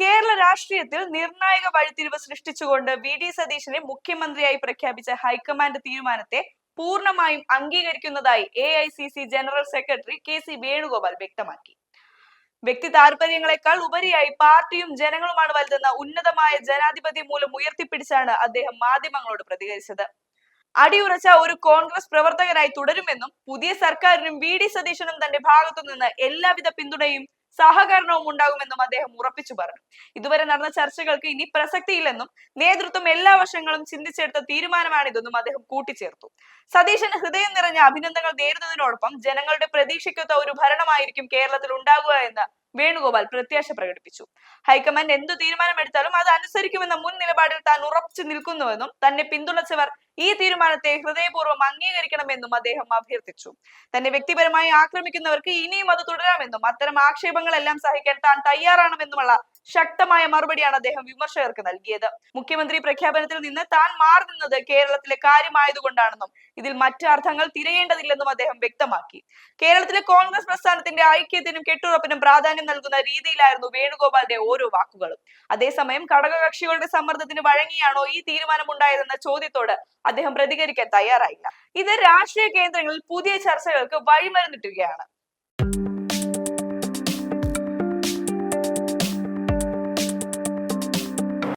കേരള രാഷ്ട്രീയത്തിൽ നിർണായക വഴിത്തിരിവ് സൃഷ്ടിച്ചുകൊണ്ട് വി.ഡി. സതീശനെ മുഖ്യമന്ത്രിയായി പ്രഖ്യാപിച്ച ഹൈക്കമാൻഡ് തീരുമാനത്തെ പൂർണ്ണമായും അംഗീകരിക്കുന്നതായി AICC general secretary KC. Venugopal വ്യക്തമാക്കി. വ്യക്തി താല്പര്യങ്ങളെക്കാൾ ഉപരിയായി പാർട്ടിയും ജനങ്ങളുമാണ് വലുതെന്ന ഉന്നതമായ ജനാധിപത്യം മൂലം ഉയർത്തിപ്പിടിച്ചാണ് അദ്ദേഹം മാധ്യമങ്ങളോട് പ്രതികരിച്ചത്. അടിയുറച്ച ഒരു കോൺഗ്രസ് പ്രവർത്തകനായി തുടരുമെന്നും പുതിയ സർക്കാരിനും വി.ഡി. സതീശനും തന്റെ ഭാഗത്തുനിന്ന് എല്ലാവിധ പിന്തുണയും സഹകരണവും ഉണ്ടാകുമെന്നും അദ്ദേഹം ഉറപ്പിച്ചു പറഞ്ഞു. ഇതുവരെ നടന്ന ചർച്ചകൾക്ക് ഇനി പ്രസക്തിയില്ലെന്നും നേതൃത്വം എല്ലാ വശങ്ങളും ചിന്തിച്ചെടുത്ത തീരുമാനമാണിതെന്നും അദ്ദേഹം കൂട്ടിച്ചേർത്തു. സതീശന് ഹൃദയം നിറഞ്ഞ അഭിനന്ദനങ്ങൾ നേരുന്നതിനോടൊപ്പം ജനങ്ങളുടെ പ്രതീക്ഷയ്ക്കൊത്ത ഒരു ഭരണമായിരിക്കും കേരളത്തിൽ ഉണ്ടാകുക എന്ന് വേണുഗോപാൽ പ്രത്യാശ പ്രകടിപ്പിച്ചു. ഹൈക്കമാൻഡ് എന്തു തീരുമാനമെടുത്താലും അത് അനുസരിക്കുമെന്ന മുൻ നിലപാടിൽ താൻ ഉറച്ചു നിൽക്കുന്നുവെന്നും തന്നെ പിന്തുണച്ചവർ ഈ തീരുമാനത്തെ ഹൃദയപൂർവ്വം അംഗീകരിക്കണമെന്നും അദ്ദേഹം അഭ്യർത്ഥിച്ചു. തന്നെ വ്യക്തിപരമായി ആക്രമിക്കുന്നവർക്ക് ഇനിയും അത് തുടരാമെന്നും അത്തരം ആക്ഷേപങ്ങളെല്ലാം സഹിക്കാൻ താൻ തയ്യാറാണെന്നുമുള്ള ശക്തമായ മറുപടിയാണ് അദ്ദേഹം വിമർശകർക്ക് നൽകിയത്. മുഖ്യമന്ത്രി പ്രഖ്യാപനത്തിൽ നിന്ന് താൻ മാറി നിന്നത് കേരളത്തിലെ കാര്യമായതുകൊണ്ടാണെന്നും ഇതിൽ മറ്റ് അർത്ഥങ്ങൾ തിരയേണ്ടതില്ലെന്നും അദ്ദേഹം വ്യക്തമാക്കി. കേരളത്തിലെ കോൺഗ്രസ് പ്രസ്ഥാനത്തിന്റെ ഐക്യത്തിനും കെട്ടുറപ്പിനും പ്രാധാന്യം നൽകുന്ന രീതിയിലായിരുന്നു വേണുഗോപാലിന്റെ ഓരോ വാക്കുകളും. അതേസമയം ഘടകകക്ഷികളുടെ സമ്മർദ്ദത്തിന് വഴങ്ങിയാണോ ഈ തീരുമാനം ഉണ്ടായതെന്ന ചോദ്യത്തോട് അദ്ദേഹം പ്രതികരിക്കാൻ തയ്യാറായില്ല. ഇത് രാഷ്ട്രീയ കേന്ദ്രങ്ങളിൽ പുതിയ ചർച്ചകൾക്ക് വഴിമരുന്നിട്ടുകയാണ്.